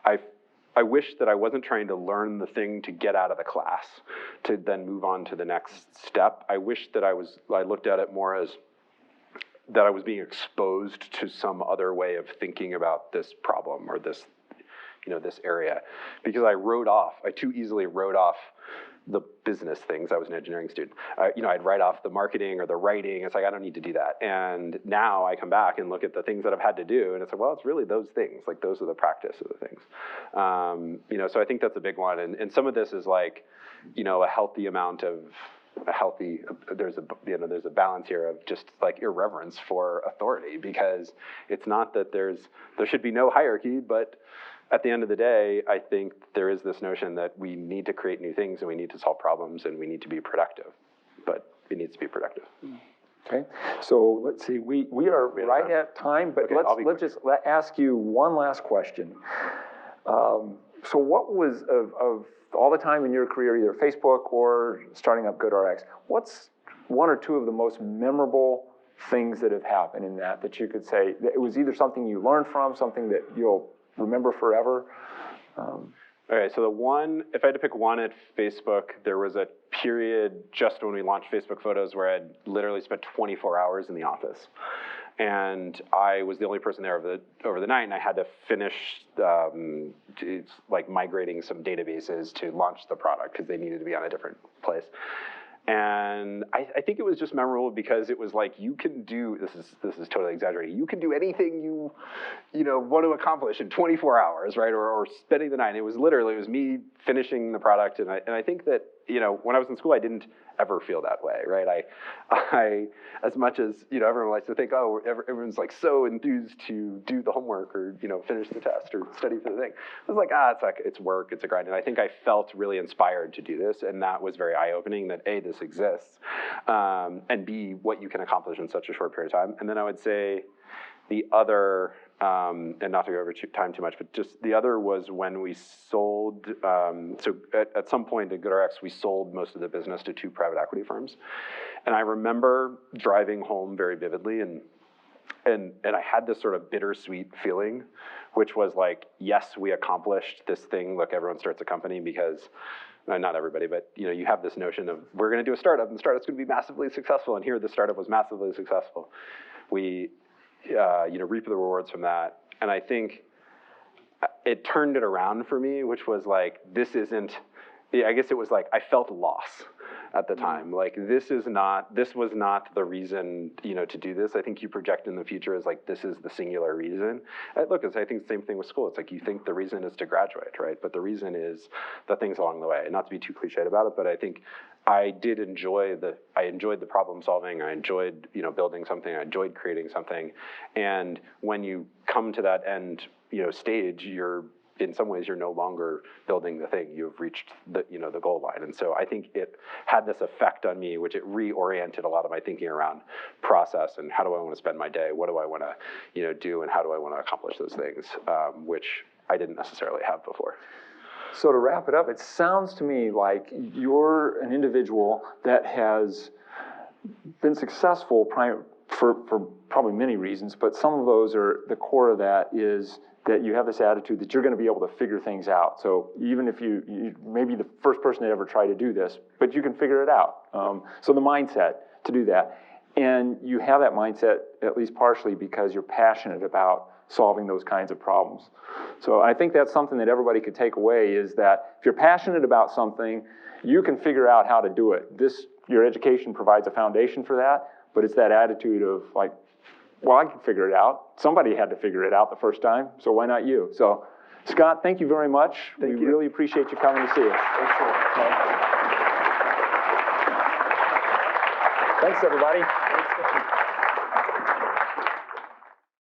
I wish that I wasn't trying to learn the thing to get out of the class to then move on to the next step. I wish that I looked at it more as that I was being exposed to some other way of thinking about this problem or this area, because I too easily wrote off the business things. I was an engineering student. I'd write off the marketing or the writing. It's like, I don't need to do that. And now I come back and look at the things that I've had to do, and it's like, well, it's really those things. Like, those are the practice of the things. So I think that's a big one. And some of this is like, a healthy amount of there's a balance here of just like irreverence for authority, because it's not that there should be no hierarchy, but at the end of the day, I think there is this notion that we need to create new things and we need to solve problems and we need to be productive, but it needs to be productive. Okay, so let's see, we are right at time, but okay, let's just ask you one last question. So what was, of all the time in your career, either Facebook or starting up GoodRx, what's one or two of the most memorable things that have happened in that you could say, that it was either something you learned from, something that you'll remember forever? Okay, so if I had to pick one at Facebook, there was a period just when we launched Facebook Photos where I'd literally spent 24 hours in the office. And I was the only person there over the night, and I had to finish migrating some databases to launch the product because they needed to be on a different place. And I think it was just memorable because it was like, you can do, this is totally exaggerating, you can do anything you want to accomplish in 24 hours, right? Or spending the night. It was me finishing the product. And I think that, when I was in school, I didn't ever feel that way, right? I as much as, everyone likes to think, oh, everyone's like so enthused to do the homework or, finish the test or study for the thing. I was like, it's work, it's a grind. And I think I felt really inspired to do this. And that was very eye-opening that A, this exists, and B, what you can accomplish in such a short period of time. And then I would say the other, and not to go over time too much, but just the other was when we sold, so at some point at GoodRx, we sold most of the business to 2 private equity firms. And I remember driving home very vividly, and I had this sort of bittersweet feeling, which was like, yes, we accomplished this thing. Look, everyone starts a company because, not everybody, but you have this notion of, we're going to do a startup, and the startup's going to be massively successful. And here, the startup was massively successful. We reap the rewards from that. And I think it turned it around for me, which was like, I guess it was like, I felt loss. at the time. Like, this was not the reason, to do this. I think you project in the future as like, this is the singular reason. Look, I think the same thing with school. It's like, you think the reason is to graduate, right? But the reason is the things along the way. Not to be too cliched about it, but I think I enjoyed the problem solving. I enjoyed, building something. I enjoyed creating something. And when you come to that end, stage, in some ways, you're no longer building the thing. You've reached the goal line. And so I think it had this effect on me, which it reoriented a lot of my thinking around process and how do I want to spend my day? What do I want to, do? And how do I want to accomplish those things, which I didn't necessarily have before. So to wrap it up, it sounds to me like you're an individual that has been successful for probably many reasons, but some of those are, the core of that is that you have this attitude that you're going to be able to figure things out. So even if you may be the first person to ever try to do this, but you can figure it out. So the mindset to do that. And you have that mindset at least partially because you're passionate about solving those kinds of problems. So I think that's something that everybody could take away, is that if you're passionate about something, you can figure out how to do it. Your education provides a foundation for that, but it's that attitude of like, well, I can figure it out. Somebody had to figure it out the first time, so why not you? So, Scott, thank you very much. We really appreciate you coming to see us. Thanks, everybody.